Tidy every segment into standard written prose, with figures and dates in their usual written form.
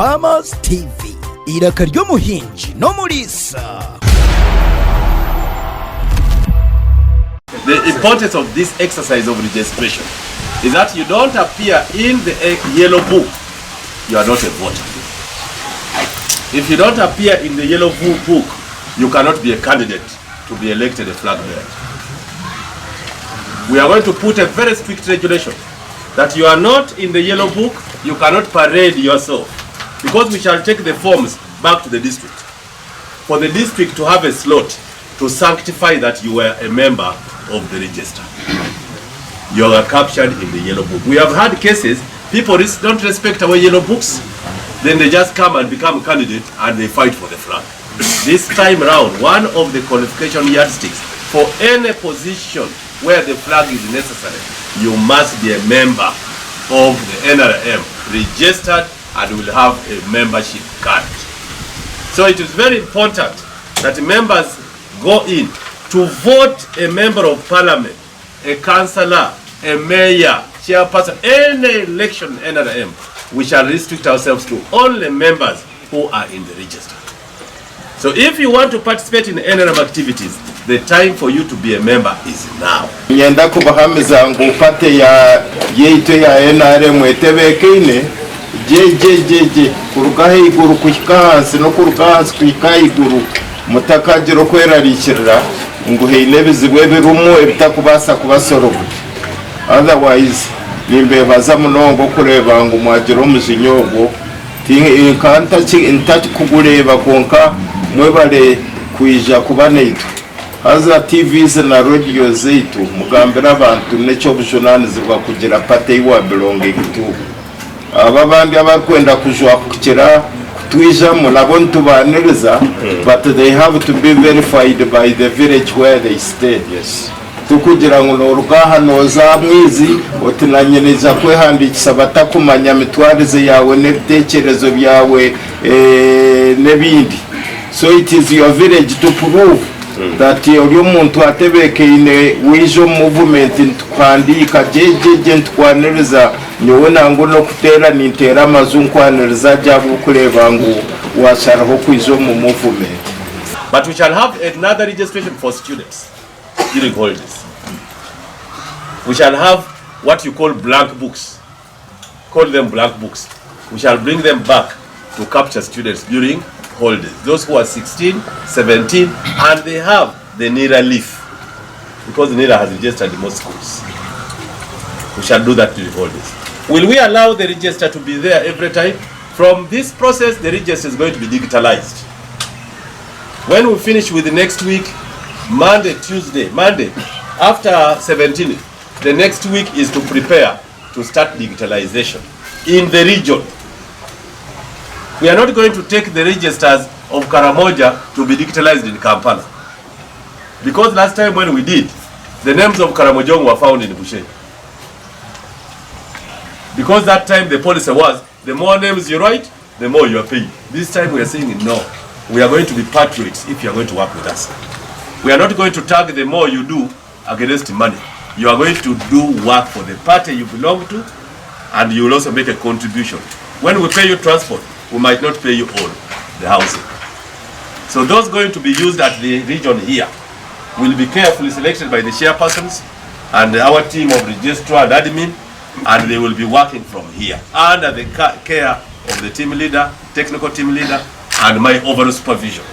Farmers TV, iraka ry'omuhingi n'omulisa. The importance of this exercise of registration is that you don't appear in the yellow book, you are not a voter. If you don't appear in the yellow book, you cannot be a candidate to be elected a flag bearer. We are going to put a very strict regulation that you are not in the yellow book, you cannot parade yourself, because we shall take the forms back to the district for the district to have a slot to sanctify that you were a member of the register. You are captured in the yellow book. We have had cases, people don't respect our yellow books, then they just come and become candidate and they fight for the flag. This time around, one of the qualification yardsticks for any position where the flag is necessary, you must be a member of the NRM, registered, and will have a membership card. So it is very important that members go in to vote a member of parliament, a councillor, a mayor, chairperson, any election in NRM. We shall restrict ourselves to only members who are in the register. So if you want to participate in NRM activities, the time for you to be a member is now. Nyenda kubahamiza ngupate ya yeito ya NRM etebekine je kurugahe iguru kushikahansi no kurugahansi kwikayiguru mutakagiro kwerarikirira nguheine bizibwe birumu ebitakubasa kubasorogo. Otherwise nimbe baza munongo kureba ngo mwagiro muzinyogo kanta intati kugureba konka mwebale kuija kubaneito haza TVs na radio zeitu mugambira abantu necho bujonanizirwa kugira pate iwa belonging to aba bandi abakwenda kujwa kukira kutwija munabo ntubaniriza, but they have to be verified by the village where they stay. Yes. Tukugira ngo norugaha noza mwizi otinanyereza kwehandikisa batakumanya mitwarize yawe n'ibitekerezo byawe nebindi. So it is your village to prove that uri muntu atebekeye wijo movement twandika jeje ntwaniriza niwe nango no kutera nintera amazunkwaniriza jabu kureba ngo washaraho kwizo mu movement. But we shall have another registration for students during holidays. We shall have what you call blank books. Call them blank books. We shall bring them back to capture students during holidays. Those who are 16, 17, and they have the NIRA leaf, because the NIRA has registered in most schools. We shall do that during holidays. Will we allow the register to be there every time? From this process, the register is going to be digitalized. When we finish with the next week, Monday, after 17th, the next week is to prepare to start digitalization in the region. We are not going to take the registers of Karamoja to be digitalized in Kampala, because last time when we did, the names of Karamojong were found in Bushenyi. Because that time the policy was, the more names you write, the more you are paying. This time we are saying no. We are going to be patriots if you are going to work with us. We are not going to tag the more you do against money. You are going to do work for the party you belong to, and you will also make a contribution. When we pay you transport, we might not pay you all the housing. So those going to be used at the region here will be carefully selected by the chairpersons and our team of registrar and admin, and they will be working from here under the care of the team leader, technical team leader, and my overall supervision.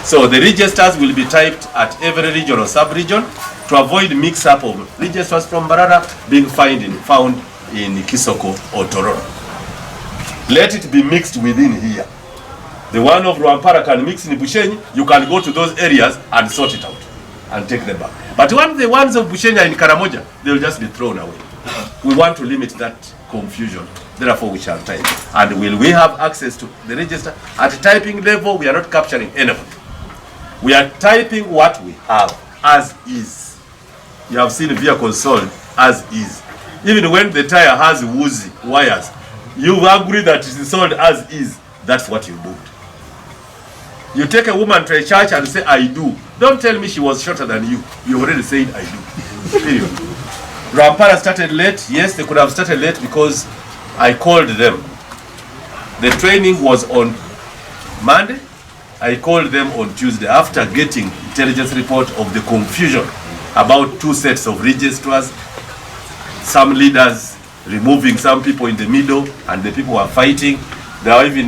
So the registers will be typed at every region or sub-region to avoid mix-up of registers from Barara being found in Kisoko or Tororo. Let it be mixed within here. The one of Rwampara can mix in Bushenyi, you can go to those areas and sort it out and take them back. But when the ones of Bushenyi are in Karamoja, they will just be thrown away. We want to limit that confusion. Therefore, we shall type. And will we have access to the register? At typing level, we are not capturing anyone. We are typing what we have as is. You have seen vehicles sold as is. Even when the tire has woozy wires, you agree that it is sold as is. That's what you do. You take a woman to a church and say, I do. Don't tell me she was shorter than you. You already said, I do. Period. Rampara started late. Yes, they could have started late because I called them. The training was on Monday. I called them on Tuesday after getting intelligence report of the confusion about 2 sets of registrars, some leaders removing some people in the middle, and the people were fighting. There are even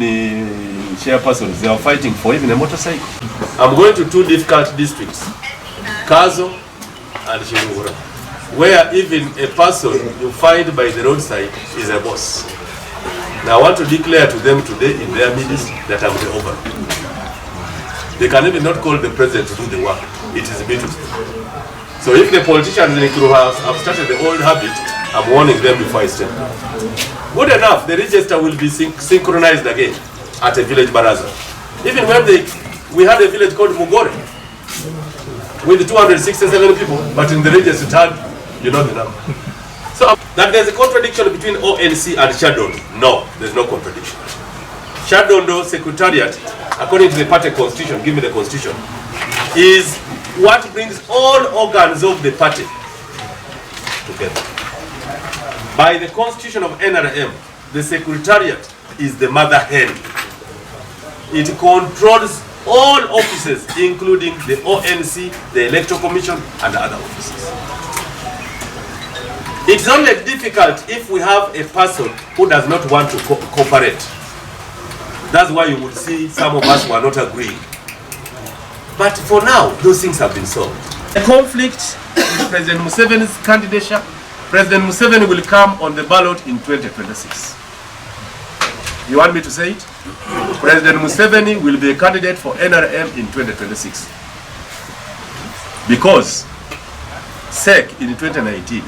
chairpersons, they are fighting for even a motorcycle. I'm going to 2 difficult districts, Kazo and Shirugura, where even a person you find by the roadside is a boss. Now I want to declare to them today in their midst that I'm the overlord. They can even not call the president to do the work. It is between them. So if the politicians in Ikuru have started the old habit, I'm warning them before I step down. Good enough, the register will be synchronized again at a village baraza. Even when we had a village called Mugore with 267 people, but in the register it had, you know the number. So that there's a contradiction between ONC and Shadondo. No, there's no contradiction. Shadondo Secretariat, according to the party constitution, give me the constitution, is what brings all organs of the party together. By the constitution of NRM, the Secretariat is the mother hen. It controls all offices, including the ONC, the Electoral Commission, and other offices. It's only difficult if we have a person who does not want to cooperate. That's why you would see some of us who are not agreeing. But for now, those things have been solved. The conflict with President Museveni's candidature, President Museveni will come on the ballot in 2026. You want me to say it? President Museveni will be a candidate for NRM in 2026. Because SEC in 2019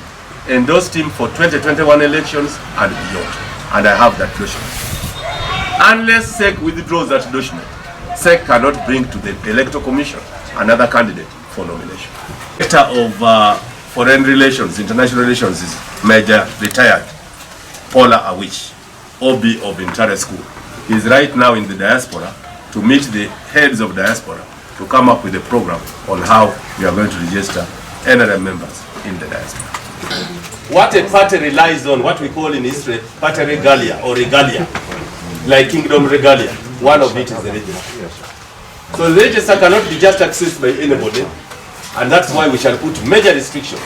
endorsed him for 2021 elections and beyond. And I have that document. Unless SEC withdraws that endorsement, SEC cannot bring to the Electoral Commission another candidate for nomination. Director of Foreign Relations, International Relations is Major Retired Paula Awich, OB of Intare School. He is right now in the diaspora to meet the heads of diaspora to come up with a program on how we are going to register NRM members in the diaspora. What a party relies on, what we call in history, party regalia or regalia, like kingdom regalia. One of it is the register. So the register cannot be just accessed by anybody, and that's why we shall put major restrictions,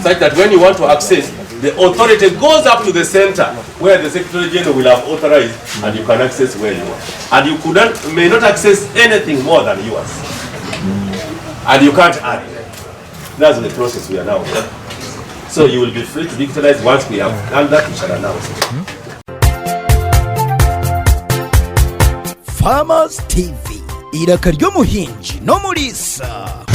such that when you want to access, the authority goes up to the center where the Secretary General will have authorized, and you can access where you want. And you may not access anything more than yours. And you can't add. That's the process we are now. So you will be free to digitalize. Once we have done that, we shall announce it. Farmers TV, iraka ry'omuhingi n'omulisa.